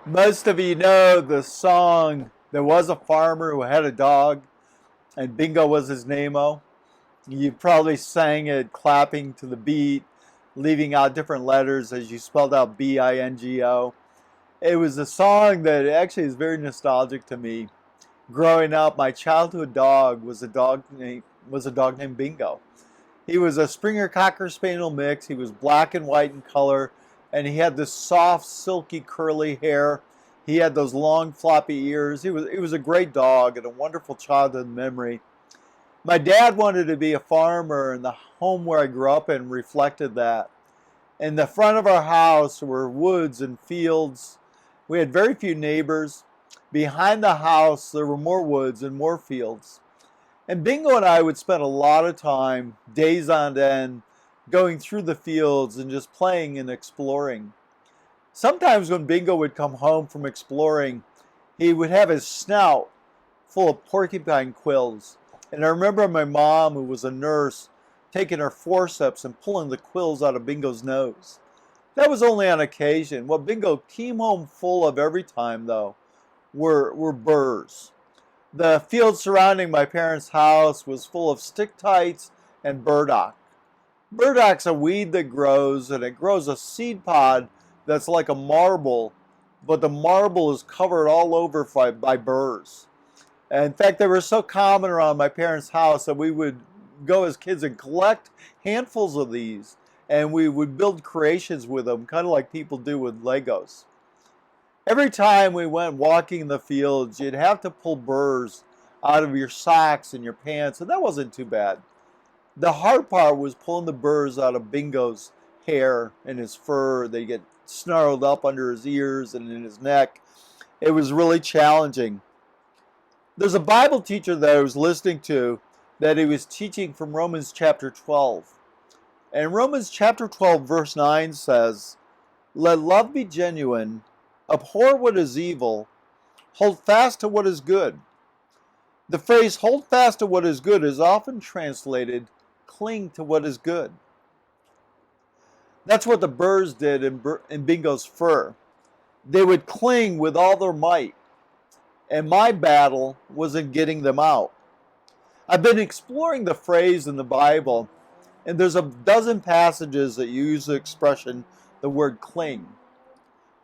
Most of you know the song, There Was a Farmer Who Had a Dog, and Bingo was his name-o. You probably sang it clapping to the beat, leaving out different letters as you spelled out B-I-N-G-O. It was a song that actually is very nostalgic to me. Growing up, my childhood dog was a dog named Bingo. He was a Springer Cocker Spaniel mix. He was black and white in color, and he had this soft, silky, curly hair. He had those long, floppy ears. He was a great dog and a wonderful childhood memory. My dad wanted to be a farmer, and the home where I grew up in reflected that. In the front of our house were woods and fields. We had very few neighbors. Behind the house, there were more woods and more fields. And Bingo and I would spend a lot of time, days on end, going through the fields and just playing and exploring. Sometimes when Bingo would come home from exploring, he would have his snout full of porcupine quills. And I remember my mom, who was a nurse, taking her forceps and pulling the quills out of Bingo's nose. That was only on occasion. What Bingo came home full of every time, though, were burrs. The field surrounding my parents' house was full of stick-tights and burdock. Burdock's a weed that grows, and it grows a seed pod that's like a marble, but the marble is covered all over by burrs. And in fact, they were so common around my parents' house that we would go as kids and collect handfuls of these, and we would build creations with them, kind of like people do with Legos. Every time we went walking in the fields, you'd have to pull burrs out of your socks and your pants, and that wasn't too bad. The hard part was pulling the burrs out of Bingo's hair and his fur. They get snarled up under his ears and in his neck. It was really challenging. There's a Bible teacher that I was listening to that he was teaching from Romans chapter 12. And Romans chapter 12 verse 9 says, "Let love be genuine, abhor what is evil, hold fast to what is good." The phrase "hold fast to what is good" is often translated "cling to what is good." That's what the burrs did in Bingo's fur. They would cling with all their might, and my battle was in getting them out. I've been exploring the phrase in the Bible, and there's a dozen passages that use the expression, the word cling.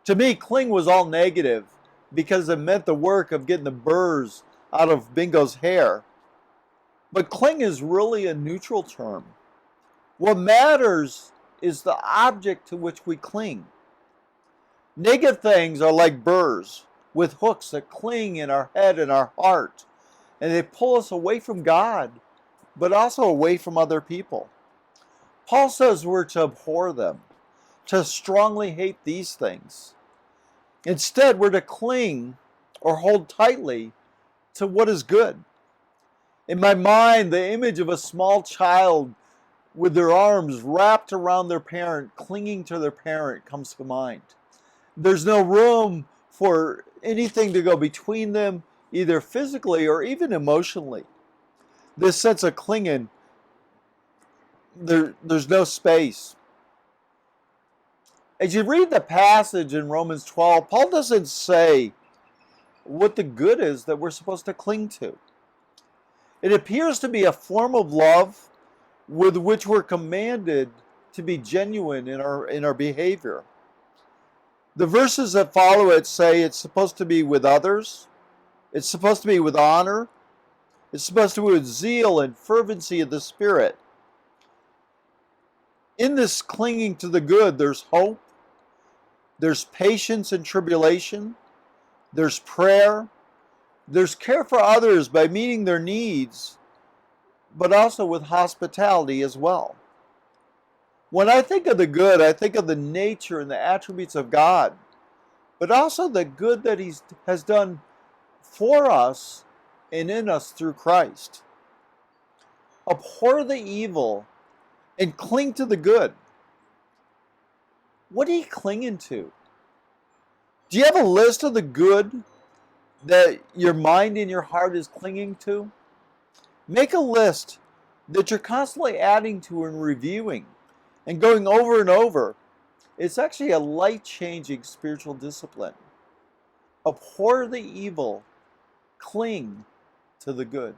To me, cling was all negative because it meant the work of getting the burrs out of Bingo's hair. But cling is really a neutral term. What matters is the object to which we cling. Negative things are like burrs with hooks that cling in our head and our heart, and they pull us away from God, but also away from other people. Paul says we're to abhor them, to strongly hate these things. Instead, we're to cling or hold tightly to what is good. In my mind, the image of a small child with their arms wrapped around their parent, clinging to their parent, comes to mind. There's no room for anything to go between them, either physically or even emotionally. This sense of clinging, there's no space. As you read the passage in Romans 12, Paul doesn't say what the good is that we're supposed to cling to. It appears to be a form of love with which we're commanded to be genuine in our behavior. The verses that follow it say it's supposed to be with others, it's supposed to be with honor, it's supposed to be with zeal and fervency of the Spirit. In this clinging to the good, there's hope, there's patience in tribulation, there's prayer, there's care for others by meeting their needs, but also with hospitality as well. When I think of the good, I think of the nature and the attributes of God, but also the good that He has done for us and in us through Christ. Abhor the evil and cling to the good. What are you clinging to? Do you have a list of the good that your mind and your heart is clinging to? Make a list that you're constantly adding to and reviewing. and going over and over. It's actually a life-changing spiritual discipline. Abhor the evil, cling to the good.